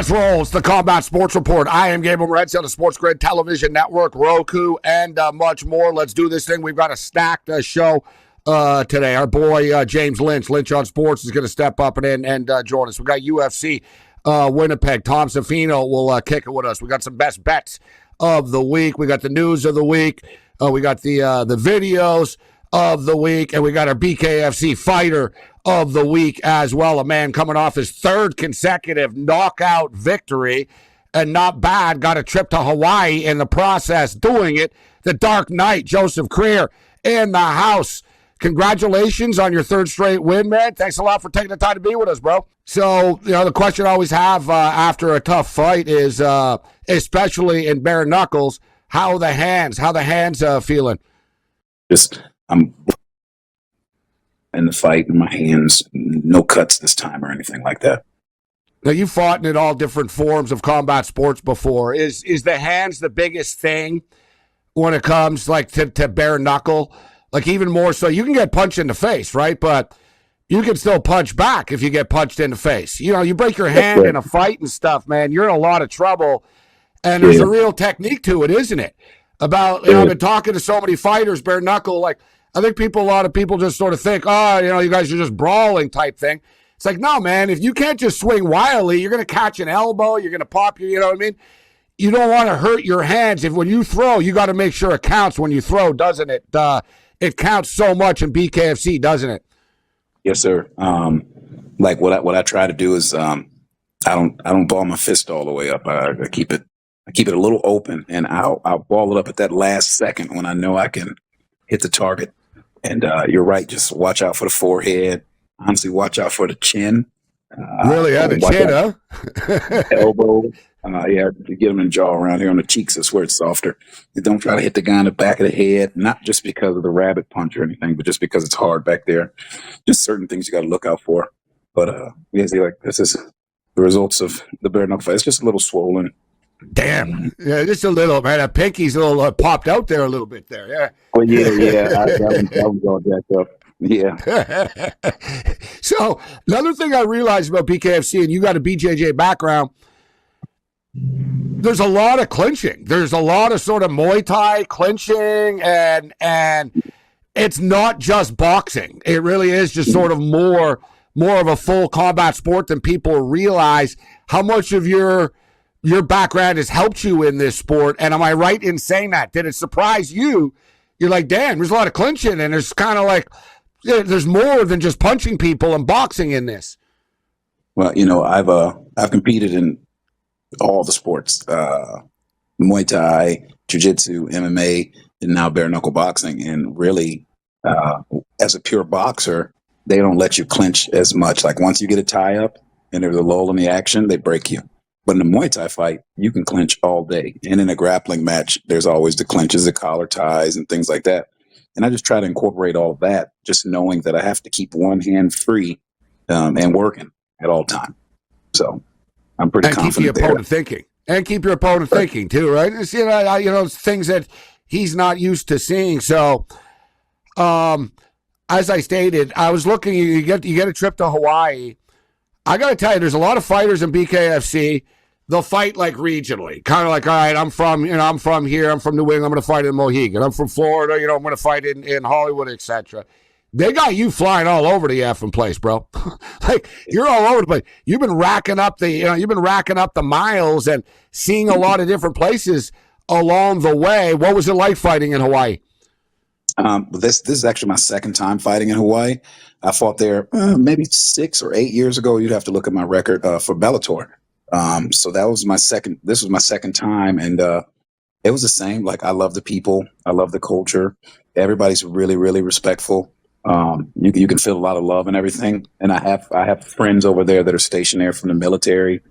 Let's roll. It's the Combat Sports Report. I am Gabe Morency on the SportsGrid Television Network, Roku, and much more. Let's do this thing. We've got a stacked show today. Our boy James Lynch on Sports, is going to step up and join us. We got UFC Winnipeg. Tom Zeffino will kick it with us. We got some best bets of the week. We got the news of the week. We got the videos of the week, and we got our BKFC fighter of the week as well. A man coming off his third consecutive knockout victory, and not bad. Got a trip to Hawaii in the process doing it. The Dark Knight, Joseph Creer, in the house. Congratulations on your third straight win, man. Thanks a lot for taking the time to be with us, bro. So, the question I always have after a tough fight is, especially in bare knuckles, how the hands feeling? I'm in the fight, in my hands, no cuts this time or anything like that. Now, you fought in all different forms of combat sports before. Is the hands the biggest thing when it comes to bare knuckle? Like, even more so, you can get punched in the face, right? But you can still punch back if you get punched in the face. You break your hand in a fight and stuff, man, you're in a lot of trouble. And there's a real technique to it, isn't it? I've been talking to so many fighters, bare knuckle, I think a lot of people just sort of think, you guys are just brawling type thing. It's like, no, man, if you can't just swing wildly, you're going to catch an elbow, you're going to pop you know what I mean? You don't want to hurt your hands. When you throw, you got to make sure it counts when you throw, doesn't it? It counts so much in BKFC, doesn't it? Yes, sir. What I try to do is I don't ball my fist all the way up. I keep it a little open, and I'll ball it up at that last second when I know I can hit the target. And you're right. Just watch out for the forehead. Honestly, watch out for the chin. Really, the chin, huh? Elbow. To get them in the jaw around here on the cheeks. That's where it's softer. You don't try to hit the guy in the back of the head, not just because of the rabbit punch or anything, but just because it's hard back there. Just certain things you got to look out for. But this is the results of the bare knuckle fight. It's just a little swollen. Damn. Yeah, just a little, man. That pinky's a little popped out there a little bit there. Yeah. Well, that was all jacked up. Yeah. So another thing I realized about BKFC, and you got a BJJ background, there's a lot of clinching. There's a lot of sort of Muay Thai clinching, and it's not just boxing. It really is just sort of more of a full combat sport than people realize. How much of your background has helped you in this sport? And am I right in saying that? Did it surprise you? You're like, damn, there's a lot of clinching, and there's kind of there's more than just punching people and boxing in this. Well, I've competed in all the sports, Muay Thai, Jiu-Jitsu, MMA, and now bare knuckle boxing. And really, as a pure boxer, they don't let you clinch as much. Like, once you get a tie up and there's a lull in the action, they break you. But in a Muay Thai fight, you can clinch all day. And in a grappling match, there's always the clinches, the collar ties, and things like that. And I just try to incorporate all of that, just knowing that I have to keep one hand free and working at all time. So I'm pretty confident there. Keep your opponent thinking too, right? It's, things that he's not used to seeing. So, as I stated, I was looking. You get a trip to Hawaii. I got to tell you, there's a lot of fighters in BKFC. They'll fight regionally, kind of all right, I'm from here, I'm from New England, I'm going to fight in Mohegan. I'm from Florida, I'm going to fight in Hollywood, etc. They got you flying all over the effing place, bro. You're all over the place. You've been racking up the miles and seeing a lot of different places along the way. What was it like fighting in Hawaii? This is actually my second time fighting in Hawaii. I fought there maybe 6 or 8 years ago. You'd have to look at my record for Bellator. So that was my second. This was my second time, and it was the same. I love the people. I love the culture. Everybody's really, really respectful. You can feel a lot of love and everything. And I have friends over there that are stationed there from the military,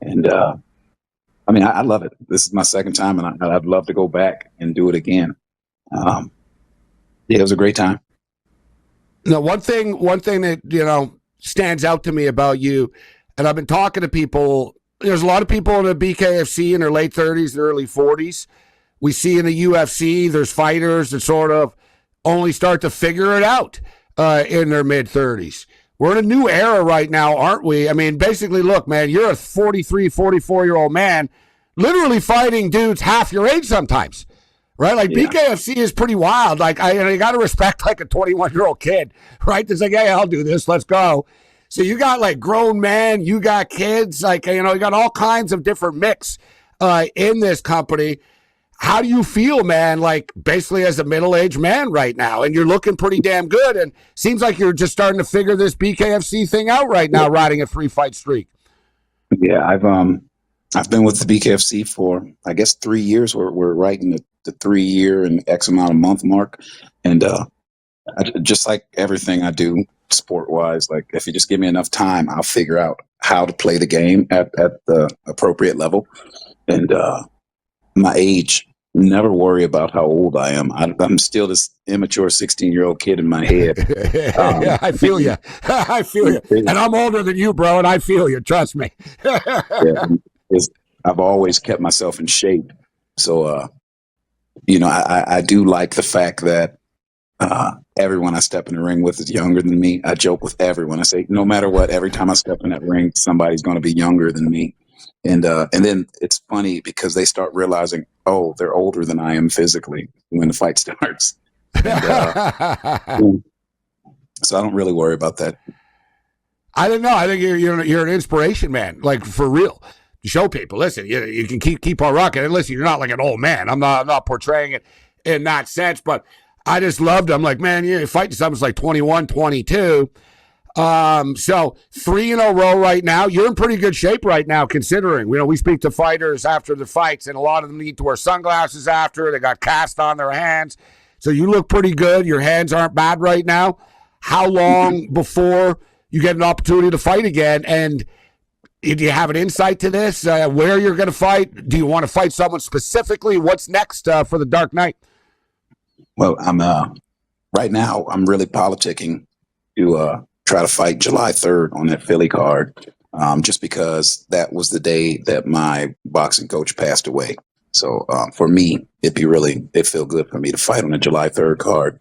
and I love it. This is my second time, and I'd love to go back and do it again. It was a great time. Now, one thing that stands out to me about you, and I've been talking to people. There's a lot of people in the BKFC in their late 30s, their early 40s. We see in the UFC, there's fighters that sort of only start to figure it out in their mid 30s. we're in a new era right now, aren't we? I mean, basically, look, man, you're a 43, 44-year-old man literally fighting dudes half your age sometimes, right? Like, Yeah. BKFC is pretty wild. Like, you got to respect, like, a 21-year-old kid, right? That's like, hey, I'll do this. Let's go. So you got, like, grown men. You got kids. Like, you got all kinds of different mix in this company. How do you feel, man, like basically as a middle-aged man right now? And you're looking pretty damn good. And seems like you're just starting to figure this BKFC thing out right now, riding a 3-fight streak. Yeah, I've been with the BKFC for, I guess, 3 years. We're right in the 3 year and X amount of month mark. And just like everything I do sport-wise, like if you just give me enough time, I'll figure out how to play the game at the appropriate level. And my age, never worry about how old I am. I'm still this immature 16-year-old kid in my head. Yeah, I feel you. I feel you. And I'm older than you, bro, and I feel you. Trust me. Yeah, I've always kept myself in shape. So, I do like the fact that everyone I step in the ring with is younger than me. I joke with everyone. I say, no matter what, every time I step in that ring, somebody's going to be younger than me. And then it's funny because they start realizing, oh, they're older than I am physically when the fight starts. And, so I don't really worry about that. I don't know. I think you're an inspiration, man. Like, for real. To show people, listen, you can keep on rocking. And listen, you're not like an old man. I'm not portraying it in that sense, but I just loved it. I'm like, man, you're fighting something's like 21, 22. So 3 in a row right now. You're in pretty good shape right now, considering, we speak to fighters after the fights, and a lot of them need to wear sunglasses after. They got cast on their hands. So you look pretty good. Your hands aren't bad right now. How long before you get an opportunity to fight again? And do you have an insight to this? Where you're going to fight? Do you want to fight someone specifically? What's next for the Dark Knight? Well, right now I'm really politicking to try to fight July 3rd on that Philly card, just because that was the day that my boxing coach passed away. So for me, it'd feel good for me to fight on the July 3rd card.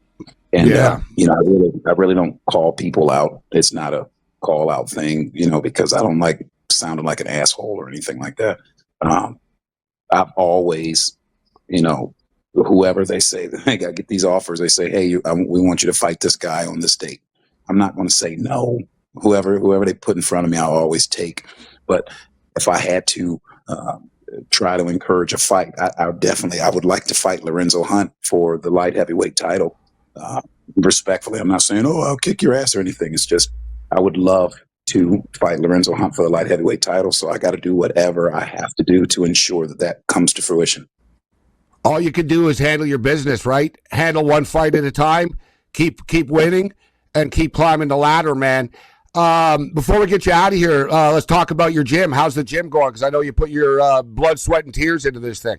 And yeah. I really don't call people out. It's not a call out thing, because I don't like sounding like an asshole or anything like that. I've always, whoever they say, I get these offers, they say, hey, we want you to fight this guy on this date. I'm not going to say no. Whoever they put in front of me, I'll always take. But if I had to try to encourage a fight, I would like to fight Lorenzo Hunt for the light heavyweight title. Respectfully, I'm not saying, oh, I'll kick your ass or anything. It's just I would love to fight Lorenzo Hunt for the light heavyweight title. So I got to do whatever I have to do to ensure that comes to fruition. All you can do is handle your business, right? Handle one fight at a time. Keep winning. And keep climbing the ladder, man. Before we get you out of here, let's talk about your gym. How's the gym going? Because I know you put your blood, sweat, and tears into this thing.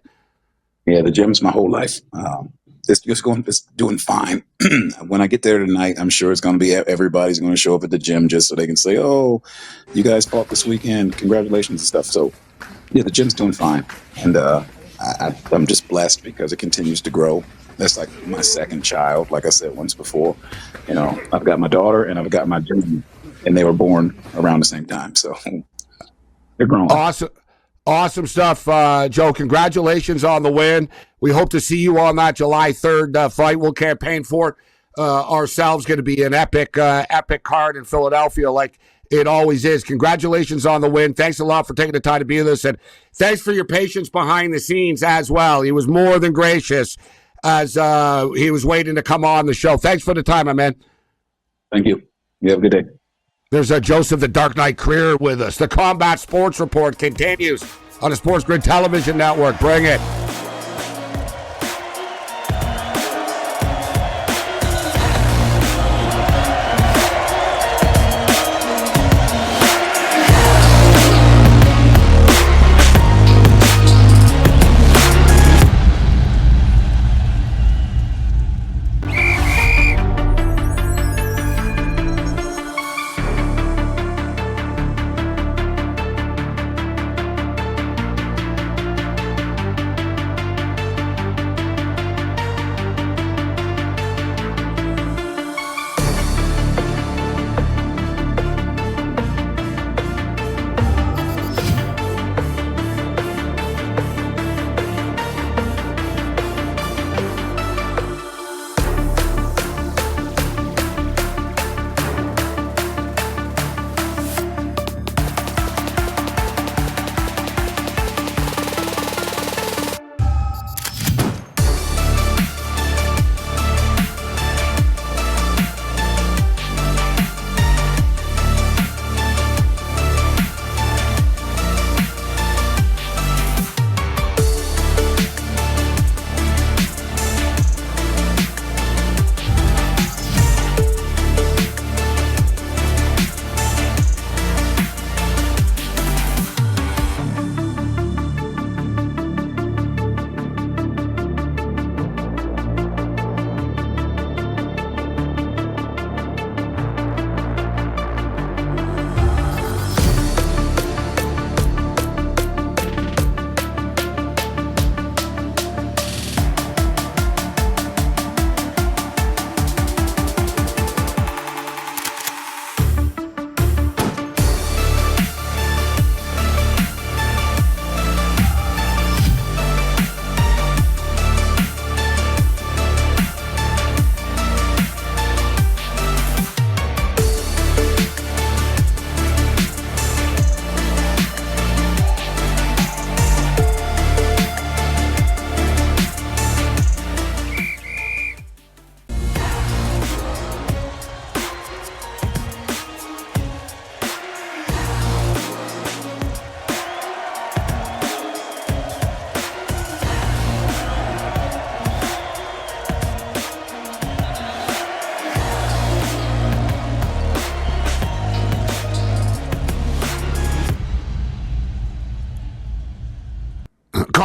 Yeah, the gym's my whole life. It's doing fine. When I get there tonight, I'm sure it's going to be everybody's going to show up at the gym just so they can say, "Oh, you guys fought this weekend. Congratulations and stuff." So, yeah, the gym's doing fine, and I'm just blessed because it continues to grow. That's like my second child, like I said once before. I've got my daughter and I've got my gym, and they were born around the same time. So they're growing. Awesome stuff, Joe. Congratulations on the win. We hope to see you on that July 3rd fight. We'll campaign for it ourselves. Going to be an epic card in Philadelphia, like it always is. Congratulations on the win. Thanks a lot for taking the time to be with us, and thanks for your patience behind the scenes as well. He was more than gracious as he was waiting to come on the show. Thanks for the time, my man. Thank you. You have a good day. There's Joseph the Dark Knight Creer with us. The Combat Sports Report continues on the SportsGrid Television Network. Bring it.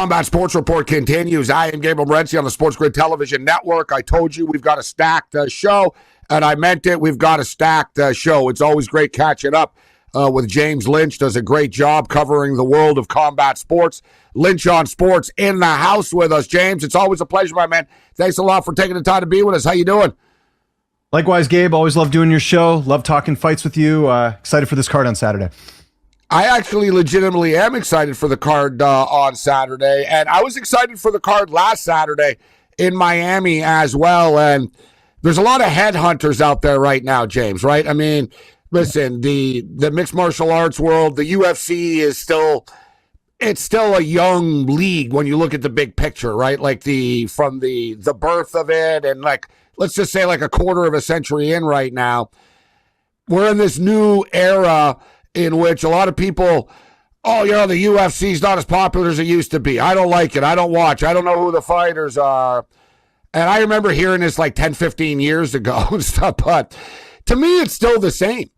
Combat Sports Report continues. I am Gabe Morency on the SportsGrid Television Network. I told you we've got a stacked show, and I meant it. We've got a stacked show. It's always great catching up with James Lynch. Does a great job covering the world of combat sports. Lynch on Sports in the house with us. James, it's always a pleasure, my man. Thanks a lot for taking the time to be with us. How you doing? Likewise, Gabe. Always love doing your show. Love talking fights with you. Excited for this card on Saturday. I actually legitimately am excited for the card on Saturday, and I was excited for the card last Saturday in Miami as well. And there's a lot of headhunters out there right now, James, right? I mean, listen, the mixed martial arts world, the UFC is still a young league when you look at the big picture, right? Like from the birth of it, and like, let's just say like a quarter of a century in right now, we're in this new era in which a lot of people, the UFC's not as popular as it used to be. I don't like it. I don't watch. I don't know who the fighters are. And I remember hearing this like 10, 15 years ago and stuff, but to me, it's still the same.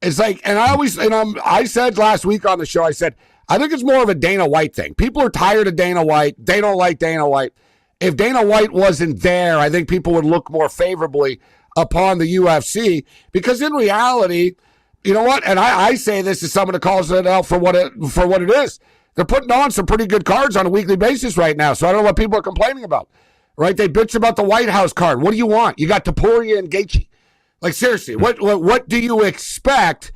It's like, and I said last week on the show, I said, I think it's more of a Dana White thing. People are tired of Dana White. They don't like Dana White. If Dana White wasn't there, I think people would look more favorably upon the UFC, because in reality, you know what? And I say this as someone that calls it out for what it is. They're putting on some pretty good cards on a weekly basis right now. So I don't know what people are complaining about, right? They bitch about the White House card. What do you want? You got Topuria and Gaethje. Like, seriously, what do you expect?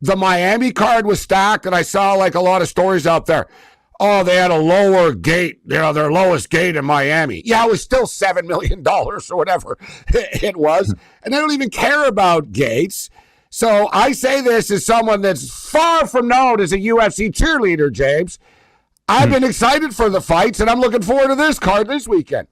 The Miami card was stacked, and I saw like a lot of stories out there. Oh, they had a lower gate, their lowest gate in Miami. Yeah, it was still $7 million or whatever it was. And they don't even care about gates. So I say this as someone that's far from known as a UFC cheerleader, James. I've been excited for the fights, and I'm looking forward to this card this weekend.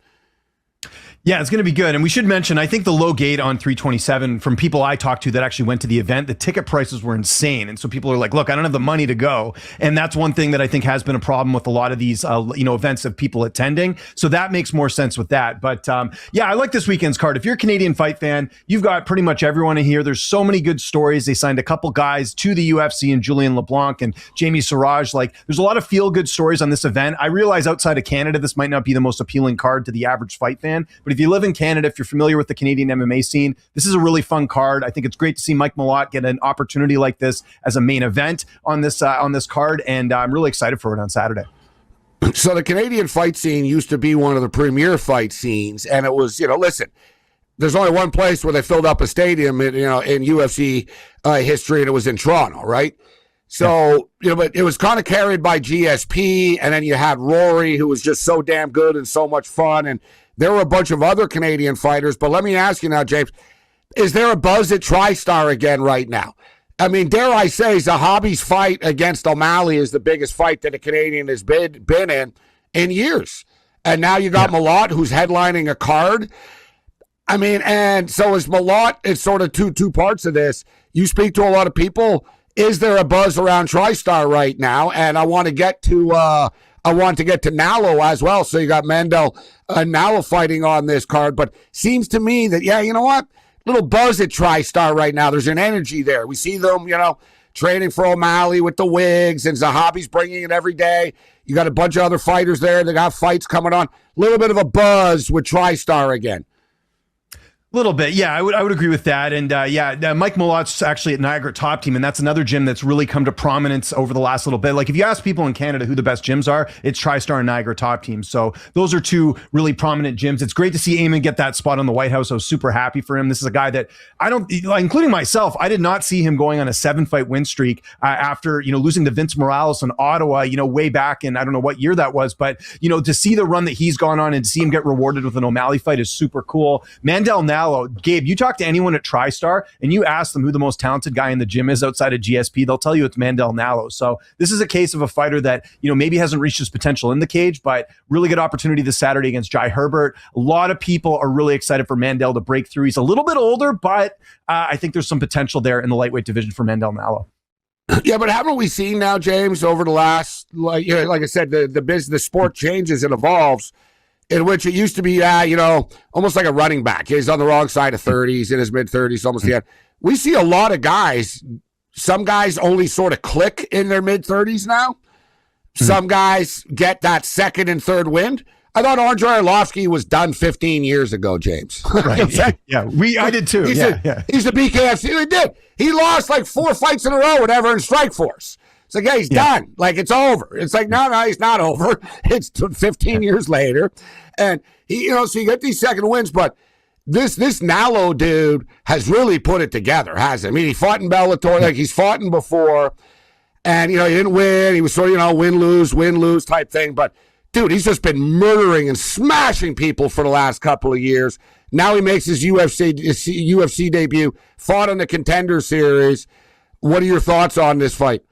Yeah, it's going to be good. And we should mention, I think the low gate on 327, from people I talked to that actually went to the event, the ticket prices were insane. And so people are like, look, I don't have the money to go. And that's one thing that I think has been a problem with a lot of these, events of people attending. So that makes more sense with that. But I like this weekend's card. If you're a Canadian fight fan, you've got pretty much everyone in here. There's so many good stories. They signed a couple guys to the UFC, and Julian LeBlanc and Jamie Siraj. Like, there's a lot of feel-good stories on this event. I realize outside of Canada, this might not be the most appealing card to the average fight fan, but if you live in Canada, if you're familiar with the Canadian MMA scene, this is a really fun card. I think it's great to see Mike Malott get an opportunity like this as a main event on this card, and I'm really excited for it on Saturday. So the Canadian fight scene used to be one of the premier fight scenes, and it was, listen, there's only one place where they filled up a stadium in UFC history, and it was in Toronto, right? So, but it was kind of carried by GSP, and then you had Rory, who was just so damn good and so much fun, and there were a bunch of other Canadian fighters. But let me ask you now, James, is there a buzz at TriStar again right now? I mean, dare I say, Zahabi's fight against O'Malley is the biggest fight that a Canadian has been in years. And now you got Malott, who's headlining a card. I mean, and so is Malott. It's sort of two parts of this. You speak to a lot of people. Is there a buzz around TriStar right now? And I want to get to Nalo as well. So you got Mandel and Nalo fighting on this card. But seems to me that, you know what? Little buzz at TriStar right now. There's an energy there. We see them, training for O'Malley with the wigs, and Zahabi's bringing it every day. You got a bunch of other fighters there. They got fights coming on. A little bit of a buzz with TriStar again. Little bit, yeah, I would agree with that. And Mike Malott's actually at Niagara Top Team, and that's another gym that's really come to prominence over the last little bit. Like, if you ask people in Canada who the best gyms are, it's TriStar and Niagara Top Team. So those are two really prominent gyms. It's great to see Eamon get that spot on the White House. I was super happy for him. This is a guy that including myself, I did not see him going on a 7-fight win streak after losing to Vince Morales in Ottawa, way back in, I don't know what year that was, but to see the run that he's gone on and to see him get rewarded with an O'Malley fight is super cool. Mandel Nalo, Gabe, you talk to anyone at TriStar and you ask them who the most talented guy in the gym is outside of GSP, they'll tell you it's Mandel Nalo. So this is a case of a fighter that, maybe hasn't reached his potential in the cage, but really good opportunity this Saturday against Jai Herbert. A lot of people are really excited for Mandel to break through. He's a little bit older, but I think there's some potential there in the lightweight division for Mandel Nalo. Yeah, but haven't we seen now, James, over the last, like I said, the sport changes and evolves, in which it used to be, almost like a running back. He's on the wrong side of 30s, in his mid-30s, almost the end. We see a lot of guys, some guys only sort of click in their mid-30s now. some guys get that second and third wind. I thought Andrei Arlovsky was done 15 years ago, James. Right. Yeah, I did too. He's the BKFC. He did. He lost like 4 fights in a row, whatever, in Strikeforce. It's like, yeah, he's done. Like, it's over. It's like, no, he's not over. It's 15 years later. And, he, so you get these second wins, but this Nalo dude has really put it together, hasn't he? I mean, he fought in Bellator, like he's fought in before, and, he didn't win. He was sort of, win-lose type thing, but dude, he's just been murdering and smashing people for the last couple of years. Now he makes his UFC debut, fought in the Contender Series. What are your thoughts on this fight?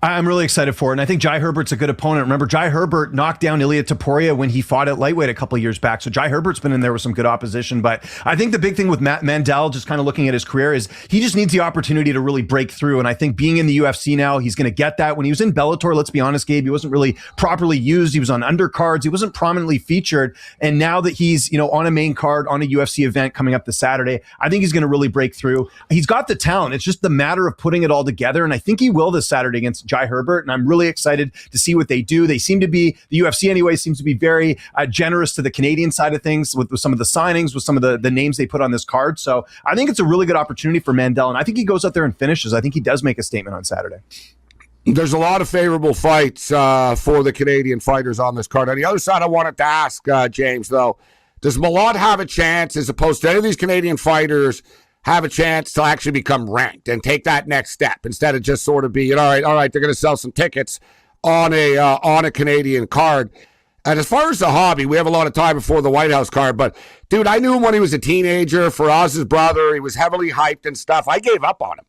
I'm really excited for it, and I think Jai Herbert's a good opponent. Remember, Jai Herbert knocked down Ilia Topuria when he fought at lightweight a couple of years back, so Jai Herbert's been in there with some good opposition, but I think the big thing with Matt Mandel, just kind of looking at his career, is he just needs the opportunity to really break through, and I think being in the UFC now, he's going to get that. When he was in Bellator, let's be honest, Gabe, he wasn't really properly used. He was on undercards. He wasn't prominently featured, and now that he's on a main card, on a UFC event coming up this Saturday, I think he's going to really break through. He's got the talent. It's just the matter of putting it all together, and I think he will this Saturday against Jai Herbert, and I'm really excited to see what they do. They seem to be, the UFC anyway, seems to be very generous to the Canadian side of things with some of the signings, with some of the names they put on this card. So I think it's a really good opportunity for Mandel, and I think he goes out there and finishes. I think he does make a statement on Saturday. There's a lot of favorable fights for the Canadian fighters on this card. On the other side, I wanted to ask, James, though, does Malott have a chance, as opposed to any of these Canadian fighters, have a chance to actually become ranked and take that next step instead of just sort of be, all right, they're going to sell some tickets on a Canadian card. And as far as the hobby, we have a lot of time before the White House card, but dude, I knew him when he was a teenager. Oz's brother, he was heavily hyped and stuff. I gave up on him,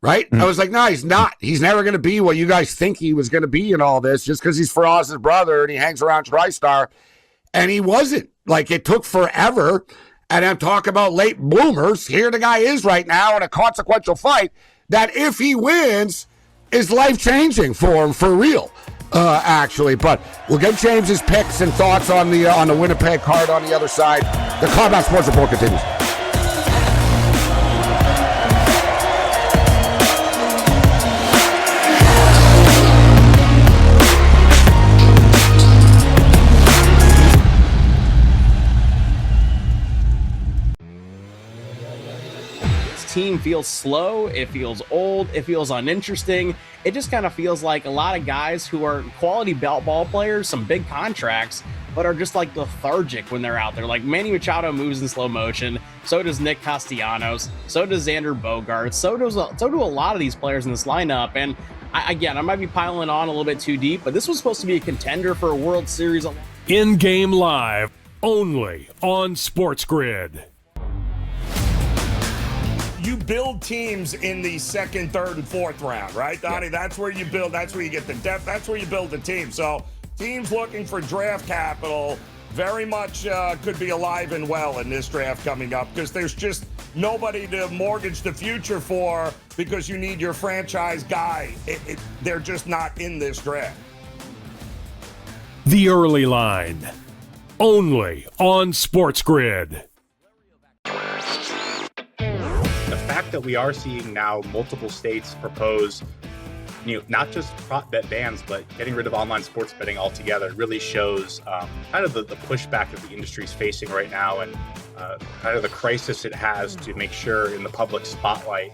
right? I was like, no, he's not. He's never going to be what you guys think he was going to be in all this just because he's Oz's brother and he hangs around TriStar. And he wasn't. Like, it took forever. And I'm talking about late bloomers. Here the guy is right now in a consequential fight that, if he wins, is life-changing for him, for real, actually. But we'll get James's picks and thoughts on the Winnipeg card on the other side. The Combat Sports Report continues. Team feels slow, it feels old, it feels uninteresting. It just kind of feels like a lot of guys who are quality ball players, some big contracts, but are just like lethargic when they're out there. Like Manny Machado moves in slow motion, so does Nick Castellanos, so does Xander Bogaerts, so do a lot of these players in this lineup. And I might be piling on a little bit too deep, but this was supposed to be a contender for a World Series. In-game live, only on SportsGrid. You build teams in the second, third, and fourth round, right, Donnie? Yeah. That's where you build. That's where you get the depth. That's where you build the team. So teams looking for draft capital very much could be alive and well in this draft coming up, because there's just nobody to mortgage the future for, because you need your franchise guy. They're just not in this draft. The early line, only on SportsGrid. The fact that we are seeing now multiple states propose, not just prop bet bans, but getting rid of online sports betting altogether, really shows kind of the pushback that the industry is facing right now, and kind of the crisis it has to make sure in the public spotlight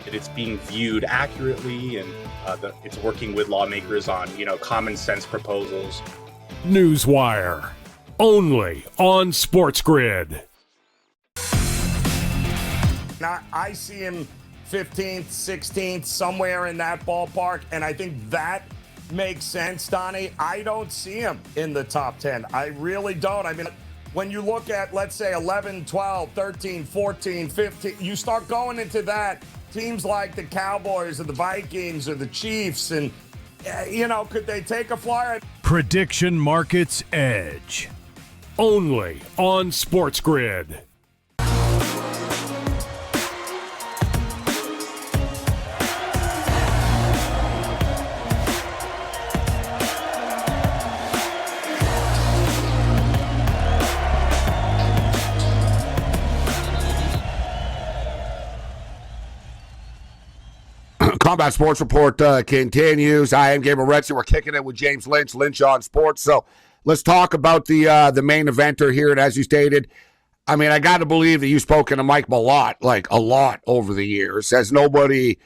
that it's being viewed accurately, and that it's working with lawmakers on, common sense proposals. Newswire, only on SportsGrid. Now, I see him 15th, 16th, somewhere in that ballpark, and I think that makes sense, Donnie. I don't see him in the top 10. I really don't. I mean, when you look at, let's say, 11, 12, 13, 14, 15, you start going into that, teams like the Cowboys or the Vikings or the Chiefs, and, could they take a flyer? Prediction Markets Edge, only on SportsGrid. Combat Sports Report continues. I am Gabe Morency. We're kicking it with James Lynch, Lynch on Sports. So let's talk about the main eventer here. And as you stated, I mean, I got to believe that you've spoken to Mike Malott like a lot over the years. As nobody,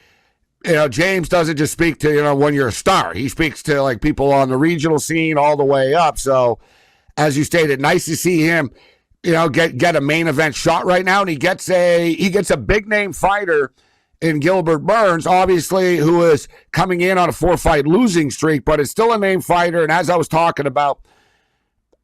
James doesn't just speak to, when you're a star. He speaks to like people on the regional scene all the way up. So as you stated, nice to see him, get a main event shot right now. And he gets a big name fighter in Gilbert Burns, obviously, who is coming in on a 4-fight losing streak, but is still a name fighter. And as I was talking about,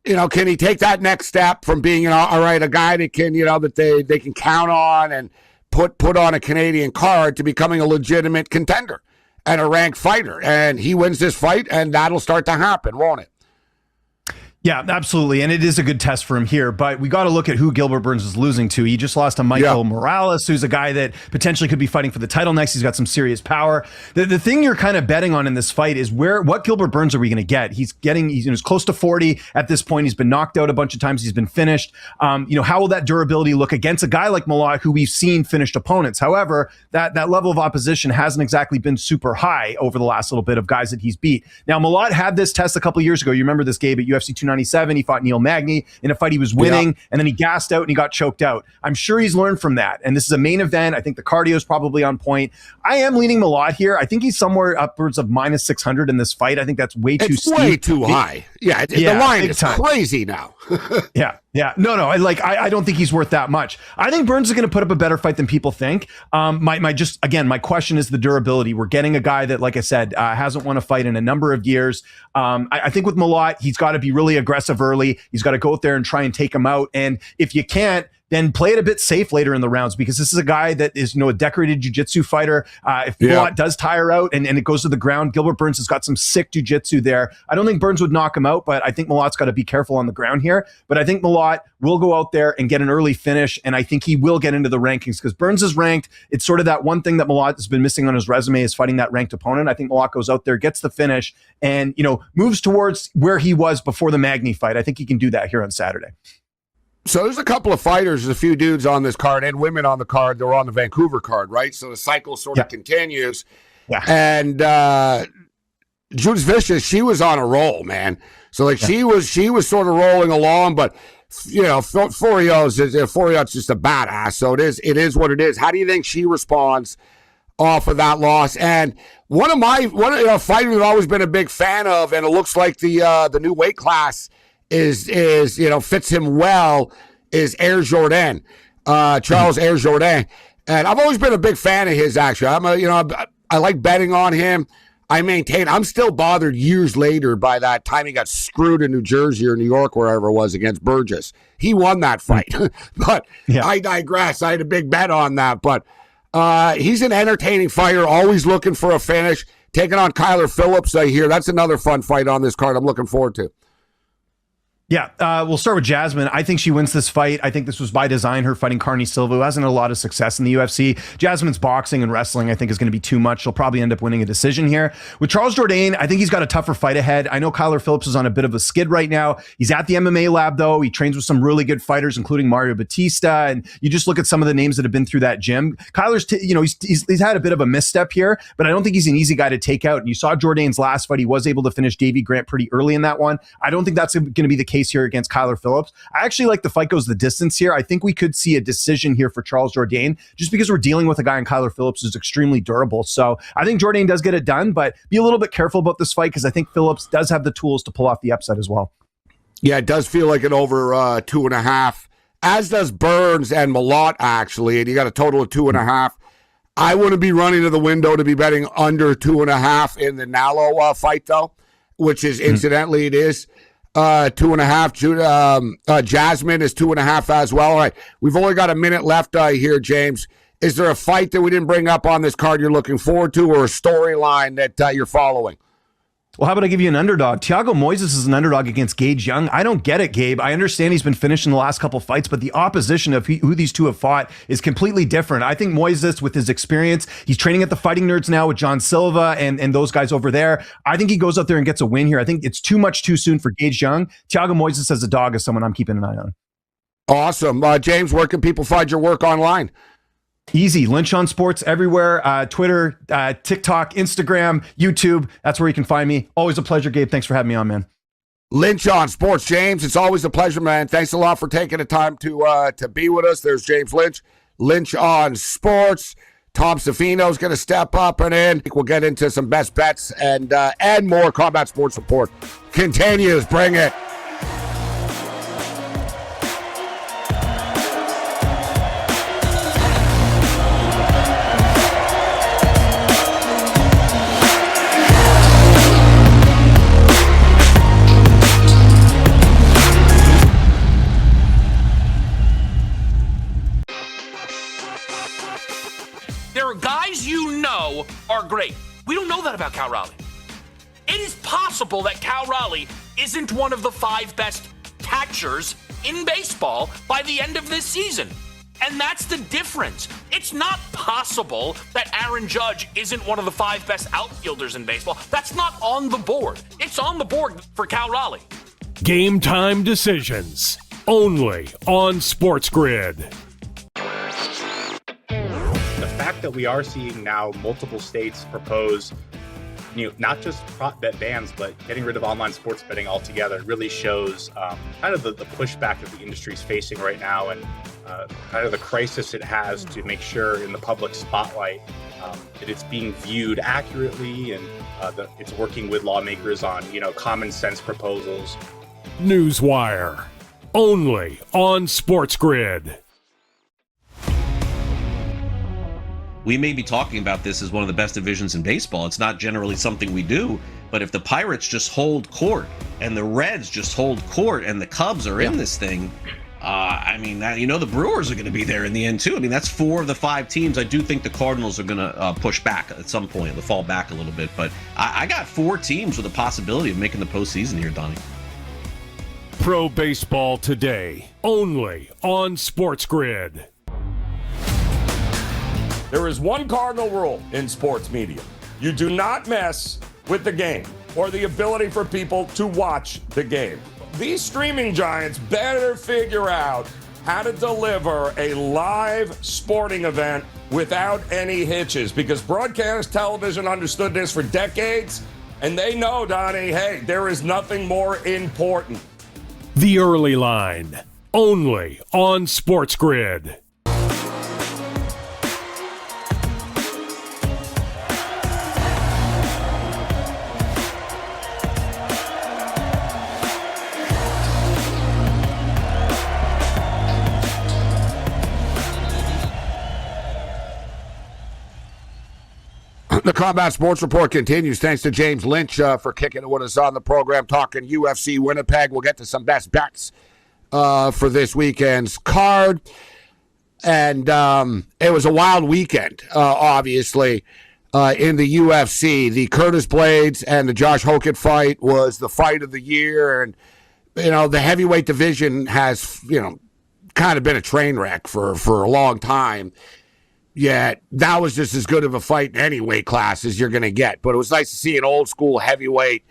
can he take that next step from being, all right, a guy that can, that they can count on and put on a Canadian card to becoming a legitimate contender and a ranked fighter. And he wins this fight, and that'll start to happen, won't it? Yeah, absolutely. And it is a good test for him here, but we got to look at who Gilbert Burns is losing to. He just lost to Michael Morales, who's a guy that potentially could be fighting for the title next. He's got some serious power. The thing you're kind of betting on in this fight is what Gilbert Burns are we going to get? He's close to 40 at this point. He's been knocked out a bunch of times. He's been finished. How will that durability look against a guy like Malott, who we've seen finished opponents? However, that level of opposition hasn't exactly been super high over the last little bit of guys that he's beat. Now, Malott had this test a couple years ago. You remember this, Gabe, at UFC 297. He fought Neil Magny in a fight he was winning, and then he gassed out and he got choked out. I'm sure he's learned from that. And this is a main event. I think the cardio is probably on point. I am leaning Malott here. I think he's somewhere upwards of minus 600 in this fight. I think that's way too steep. Way too high. Yeah, the line is crazy now. Yeah. No. I don't think he's worth that much. I think Burns is going to put up a better fight than people think. My question is the durability. We're getting a guy that, like I said, hasn't won a fight in a number of years. I think with Malott, he's got to be really aggressive early. He's got to go out there and try and take him out. And if you can't, then play it a bit safe later in the rounds, because this is a guy that is a decorated jiu-jitsu fighter. If Malott does tire out and it goes to the ground, Gilbert Burns has got some sick jiu-jitsu there. I don't think Burns would knock him out, but I think Malott's got to be careful on the ground here. But I think Malott will go out there and get an early finish, and I think he will get into the rankings because Burns is ranked. It's sort of that one thing that Malott has been missing on his resume is fighting that ranked opponent. I think Malott goes out there, gets the finish, and moves towards where he was before the Magny fight. I think he can do that here on Saturday. So there's a couple of fighters, there's a few dudes on this card and women on the card that were on the Vancouver card, right? So the cycle sort of continues. Yeah. And Judas Vicious, she was on a roll, man. So she was sort of rolling along, but Furiot's just a badass. So it is what it is. How do you think she responds off of that loss? And one of a fighter I've always been a big fan of, and it looks like the new weight class is fits him well, is Jourdain, Charles Jourdain. And I've always been a big fan of his, actually. I like betting on him. I maintain I'm still bothered years later by that time he got screwed in New Jersey or New York, wherever it was, against Burgess. He won that fight. But I digress. I had a big bet on that. But he's an entertaining fighter, always looking for a finish. Taking on Kyler Phillips, I hear. That's another fun fight on this card I'm looking forward to. Yeah, we'll start with Jasmine. I think she wins this fight. I think this was by design, her fighting Carney Silva, who hasn't had a lot of success in the UFC. Jasmine's boxing and wrestling, I think, is going to be too much. She'll probably end up winning a decision here. With Charles Jourdain, I think he's got a tougher fight ahead. I know Kyler Phillips is on a bit of a skid right now. He's at the MMA lab, though. He trains with some really good fighters, including Mario Batista. And you just look at some of the names that have been through that gym. Kyler's, he's had a bit of a misstep here, but I don't think he's an easy guy to take out. And you saw Jourdain's last fight. He was able to finish Davey Grant pretty early in that one. I don't think that's going to be the case here against Kyler Phillips. I actually like the fight goes the distance here. I think we could see a decision here for Charles Jourdain, just because we're dealing with a guy in Kyler Phillips who's extremely durable. So I think Jourdain does get it done, but be a little bit careful about this fight because I think Phillips does have the tools to pull off the upset as well. Yeah, it does feel like an over 2.5, as does Burns and Malott, actually, and you got a total of 2.5. I wouldn't be running to the window to be betting under 2.5 in the Nalo fight, though, which is, incidentally, it is 2.5. Jasmine is 2.5 as well. All right, we've only got a minute left here, James. Is there a fight that we didn't bring up on this card you're looking forward to, or a storyline that you're following? Well, how about I give you an underdog? Thiago Moises is an underdog against Gage Young. I don't get it, Gabe. I understand he's been finished in the last couple fights, but the opposition of who these two have fought is completely different. I think Moises, with his experience, he's training at the Fighting Nerds now with John Silva and those guys over there. I think he goes out there and gets a win here. I think it's too soon for Gage Young. Thiago Moises as a dog is someone I'm keeping an eye on. Awesome. James, where can people find your work online? Easy. Lynch on Sports everywhere. Twitter, TikTok, Instagram, YouTube. That's where you can find me. Always a pleasure, Gabe. Thanks for having me on, man. Lynch on Sports. James, it's always a pleasure, man. Thanks a lot for taking the time to be with us. There's James Lynch. Lynch on Sports. Tom Zeffino is going to step up and in. We'll get into some best bets and more. Combat Sports Report continues. Bring it. There are guys you know are great. We don't know that about Cal Raleigh. It is possible that Cal Raleigh isn't one of the 5 best catchers in baseball by the end of this season. And that's the difference. It's not possible that Aaron Judge isn't one of the 5 best outfielders in baseball. That's not on the board. It's on the board for Cal Raleigh. Game time decisions. Only on SportsGrid. The fact that we are seeing now multiple states propose, not just prop bet bans, but getting rid of online sports betting altogether really shows kind of the pushback that the industry is facing right now, and kind of the crisis it has to make sure in the public spotlight that it's being viewed accurately, and that it's working with lawmakers on common sense proposals. Newswire. Only on SportsGrid. We may be talking about this as one of the best divisions in baseball. It's not generally something we do, but if the Pirates just hold court and the Reds just hold court and the Cubs are in this thing, the Brewers are going to be there in the end too. I mean, that's 4 of the 5 teams. I do think the Cardinals are going to push back at some point. They'll fall back a little bit, but I got 4 teams with a possibility of making the postseason here, Donnie. Pro Baseball Today. Only on SportsGrid. There is one cardinal rule in sports media. You do not mess with the game or the ability for people to watch the game. These streaming giants better figure out how to deliver a live sporting event without any hitches, because broadcast television understood this for decades, and they know, Donnie, hey, there is nothing more important. The Early Line. Only on SportsGrid. The Combat Sports Report continues. Thanks to James Lynch for kicking it with us on the program, talking UFC Winnipeg. We'll get to some best bets for this weekend's card. And it was a wild weekend, obviously, in the UFC. The Curtis Blades and the Josh Hokett fight was the fight of the year. And, the heavyweight division has, kind of been a train wreck for a long time. Yeah, that was just as good of a fight in any weight class as you're going to get. But it was nice to see an old school heavyweight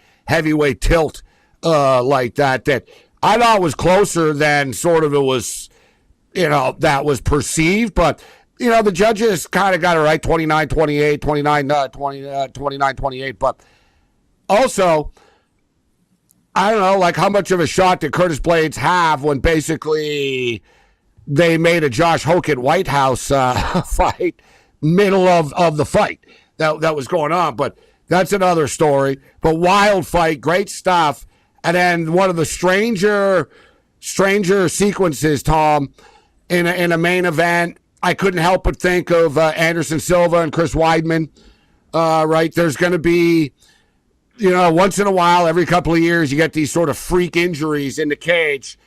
tilt like that I thought was closer than sort of it was, that was perceived. But, the judges kind of got it right, 29-28, 29-28. But also, I don't know, how much of a shot did Curtis Blades have when basically they made a Josh Hokett White House fight middle of the fight that was going on. But that's another story. But wild fight, great stuff. And then one of the stranger sequences, Tom, in a main event, I couldn't help but think of Anderson Silva and Chris Weidman. Right, there's going to be, once in a while, every couple of years, you get these sort of freak injuries in the cage.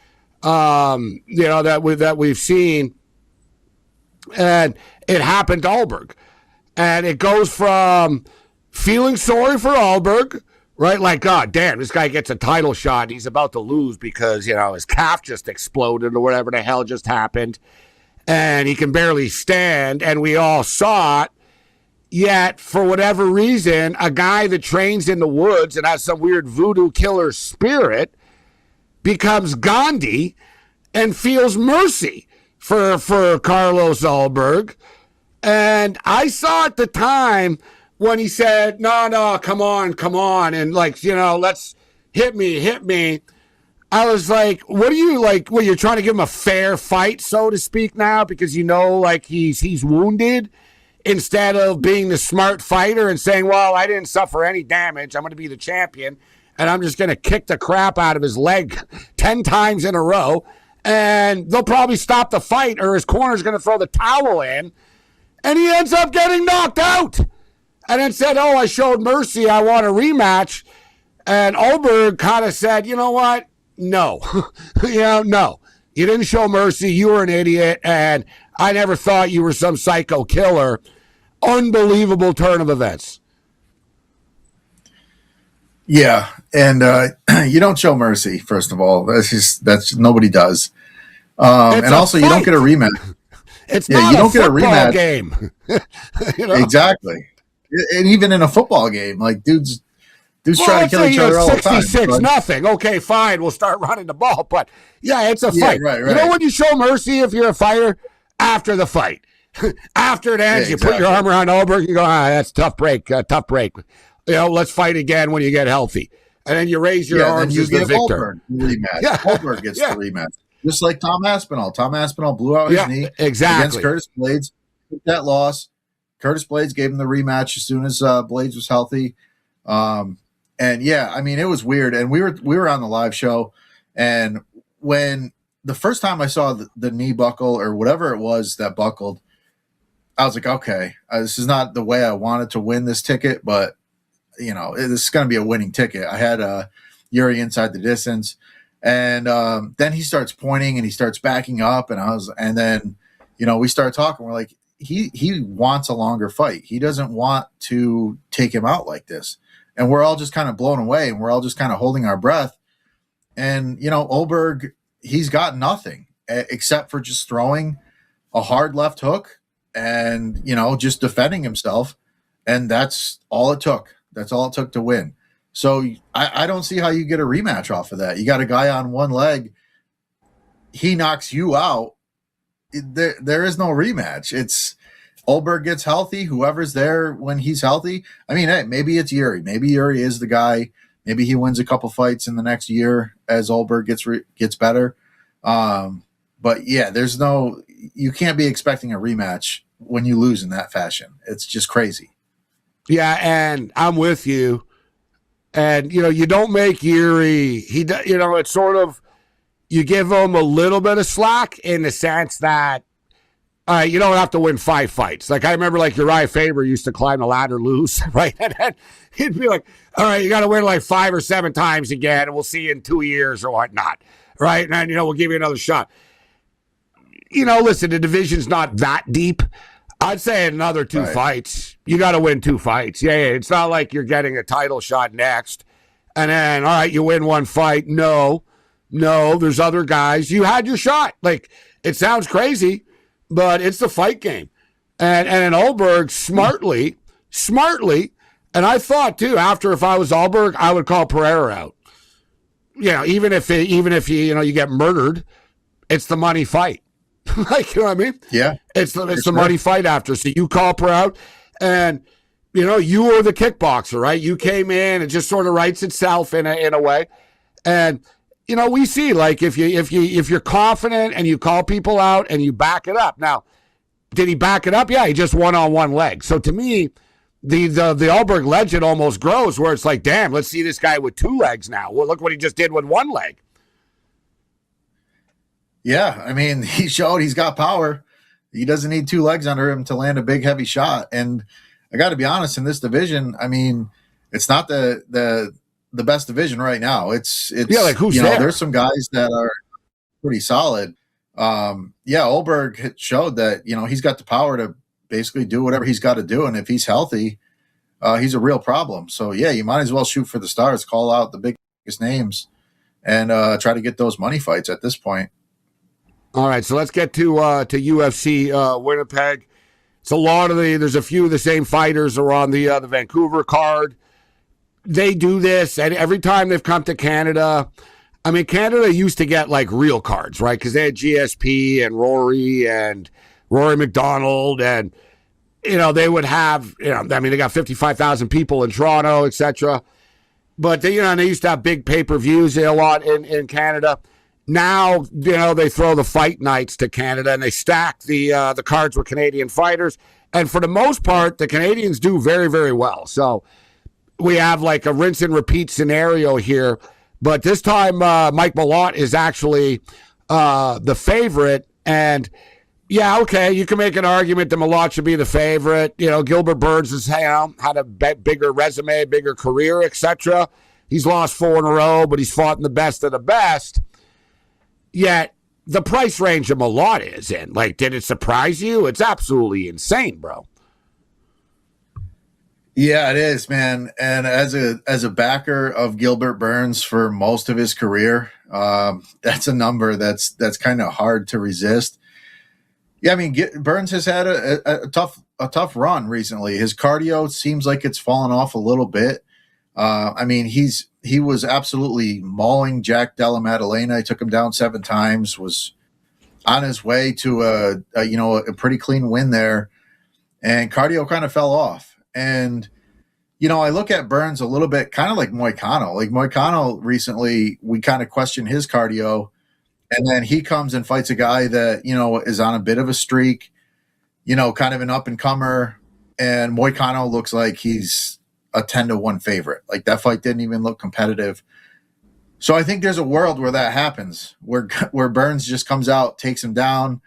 That we've seen, and it happened to Ahlberg, and it goes from feeling sorry for Ahlberg, right? God damn, this guy gets a title shot, and he's about to lose because, his calf just exploded or whatever the hell just happened, and he can barely stand, and we all saw it. Yet, for whatever reason, a guy that trains in the woods and has some weird voodoo killer spirit becomes Gandhi and feels mercy for Carlos Ahlberg And I saw at the time when he said, no, come on. And like, let's hit me. I was like, what are you like? Well, you're trying to give him a fair fight, so to speak now, because like he's wounded, instead of being the smart fighter and saying, well, I didn't suffer any damage. I'm going to be the champion, and I'm just going to kick the crap out of his leg 10 times in a row, and they'll probably stop the fight, or his corner's going to throw the towel in, and he ends up getting knocked out. And then said, oh, I showed mercy. I want a rematch. And Oberg kind of said, you know what? No. No. You didn't show mercy. You were an idiot, and I never thought you were some psycho killer. Unbelievable turn of events. Yeah, and you don't show mercy. First of all, that's nobody does. And also, you don't get a rematch. It's not you don't get a rematch game. Exactly, and even in a football game, like dudes try to kill each other all the time. 66-0. Okay, fine. We'll start running the ball, but yeah, it's a fight. Right. You know when you show mercy if you're a fighter? After the fight. After it ends, you put your arm around Oberg, you go, that's tough break. Let's fight again when you get healthy. And then you raise your arms as the victor. Oberg gets the rematch. Just like Tom Aspinall. Tom Aspinall blew out his knee against Curtis Blades. Took that loss. Curtis Blades gave him the rematch as soon as Blades was healthy. And yeah, I mean, it was weird. And we were on the live show, and when the first time I saw the knee buckle or whatever it was that buckled, I was like, okay, this is not the way I wanted to win this ticket, but this is going to be a winning ticket. I had Yuri inside the distance, and then he starts pointing and he starts backing up, and then we start talking. We're like, he wants a longer fight. He doesn't want to take him out like this. And we're all just kind of blown away, and we're all just kind of holding our breath. And, Oberg, he's got nothing except for just throwing a hard left hook and, just defending himself. And that's all it took. That's all it took to win. So I don't see how you get a rematch off of that. You got a guy on one leg. He knocks you out. There is no rematch. It's Oberg gets healthy, whoever's there when he's healthy. I mean, hey, maybe it's Yuri. Maybe Yuri is the guy. Maybe he wins a couple fights in the next year as Oberg gets better. But yeah, you can't be expecting a rematch when you lose in that fashion. It's just crazy. Yeah, and I'm with you. And, you don't make Yuri, it's sort of, you give him a little bit of slack in the sense that, you don't have to win 5 fights. Like I remember, Uriah Faber used to climb the ladder, lose, right? And then he'd be like, "All right, you got to win 5 or 7 times again, and we'll see you in 2 years or whatnot, right? And then we'll give you another shot." Listen, the division's not that deep. I'd say another 2 fights. You got to win 2 fights. Yeah, it's not like you're getting a title shot next, and then all right, you win 1 fight. No, there's other guys. You had your shot. Like it sounds crazy, but it's the fight game. And Oberg smartly, and I thought too, if I was Oberg, I would call Pereira out. Even if you get murdered, it's the money fight. You know what I mean? Yeah. It's the money fight after. So you call Pereira out, and you were the kickboxer, right? You came in, it just sort of writes itself in a way. And we see if you're confident and you call people out and you back it up. Now, did he back it up? Yeah, he just won on one leg. So to me, the Oberg legend almost grows where it's like, damn, let's see this guy with 2 legs now. Well, look what he just did with 1 leg. Yeah, I mean, he showed he's got power. He doesn't need 2 legs under him to land a big, heavy shot. And I got to be honest, in this division, I mean, it's not the best division right now. It's who's there? There's some guys that are pretty solid. Oberg showed that he's got the power to basically do whatever he's got to do, and if he's healthy, he's a real problem. So yeah, you might as well shoot for the stars, call out the biggest names, and try to get those money fights at this point. All right, so let's get to UFC Winnipeg. It's a lot of there's a few of the same fighters are on the Vancouver card. They do this, and every time they've come to Canada, I mean, Canada used to get real cards, right? Because they had GSP and Rory McDonald, and they would have, they got 55,000 people in Toronto, etc. But they used to have big pay-per-views a lot in Canada. Now, they throw the fight nights to Canada and they stack the cards with Canadian fighters. And for the most part, the Canadians do very, very well. So we have like a rinse and repeat scenario here. But this time, Mike Malott is actually the favorite. And yeah, okay, you can make an argument that Malott should be the favorite. Gilbert Burns has had a bigger resume, bigger career, etc. He's lost 4 in a row, but he's fought in the best of the best. Yet the price range of Malott is in. Like, did it surprise you? It's absolutely insane, bro. Yeah, it is, man. And as a backer of Gilbert Burns for most of his career, that's a number that's kind of hard to resist. Yeah, I mean, Burns has had a tough run recently. His cardio seems like it's fallen off a little bit. He was absolutely mauling Jack Della Maddalena. He took him down 7 times. Was on his way to a pretty clean win there, and cardio kind of fell off. And I look at Burns a little bit, kind of like Moicano. Like Moicano recently, we kind of questioned his cardio. And then he comes and fights a guy that, is on a bit of a streak, kind of an up-and-comer. And Moicano looks like he's a 10-1 favorite. Like, that fight didn't even look competitive. So I think there's a world where that happens, where Burns just comes out, takes him down,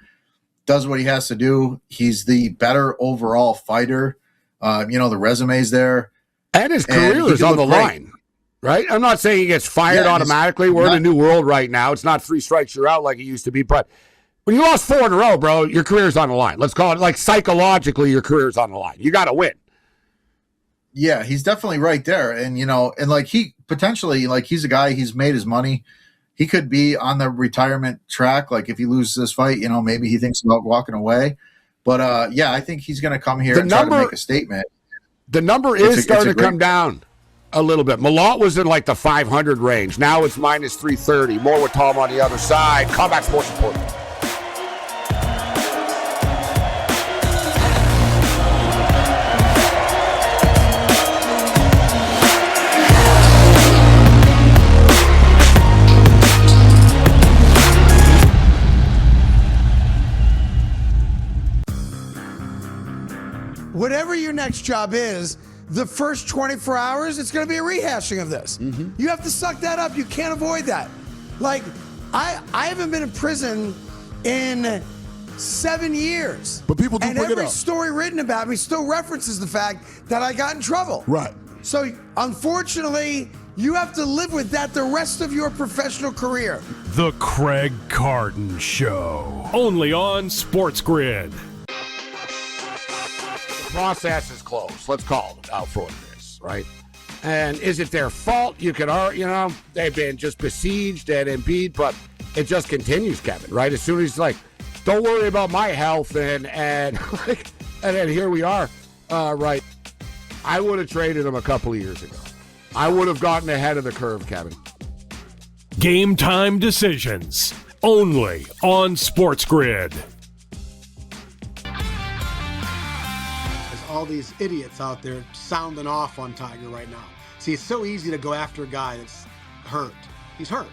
does what he has to do. He's the better overall fighter. The resume's there. And his career is on the line. Right? I'm not saying he gets fired automatically. We're in a new world right now. It's not 3 strikes, you're out like it used to be. But when you lost 4 in a row, bro, your career's on the line. Let's call it like psychologically, your career's on the line. You got to win. Yeah, he's definitely right there. And, and like he potentially, like he's a guy, he's made his money. He could be on the retirement track. Like if he loses this fight, maybe he thinks about walking away. But I think he's going to come here and try to make a statement. The number is starting to come down a little bit. Malott was in like the 500 range. Now it's minus 330. More with Tom on the other side. Combat Sports Report. Whatever your next job is, the first 24 hours, it's going to be a rehashing of this. Mm-hmm. You have to suck that up. You can't avoid that. Like, I haven't been in prison in 7 years. But people do bring it up. And every story written about me still references the fact that I got in trouble. Right. So, unfortunately, you have to live with that the rest of your professional career. The Craig Carton Show. Only on SportsGrid. Process is closed. Let's call it out for this, right? And is it their fault? You could, they've been just besieged and Embiid, but it just continues, Kevin, right? As soon as he's like, don't worry about my health, and then here we are, right? I would have traded him a couple of years ago. I would have gotten ahead of the curve, Kevin. Game time decisions, only on SportsGrid. All these idiots out there sounding off on Tiger right now. See, it's so easy to go after a guy that's hurt. He's hurt.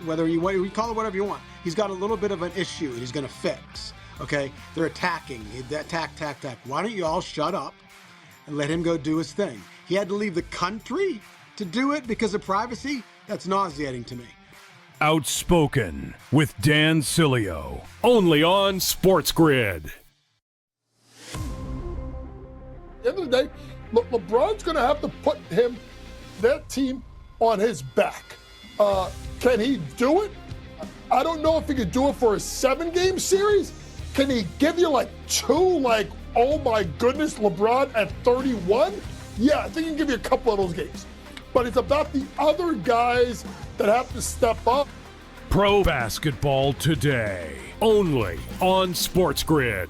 Whether you call it whatever you want. He's got a little bit of an issue and he's going to fix. Okay? They're attacking. Attack. Why don't you all shut up and let him go do his thing? He had to leave the country to do it because of privacy? That's nauseating to me. Outspoken with Dan Cilio. Only on SportsGrid. At the end of the day, LeBron's going to have to put that team on his back. Can he do it? I don't know if he could do it for a 7-game series. Can he give you like 2, like, oh my goodness, LeBron at 31? Yeah, I think he can give you a couple of those games. But it's about the other guys that have to step up. Pro basketball today, only on SportsGrid.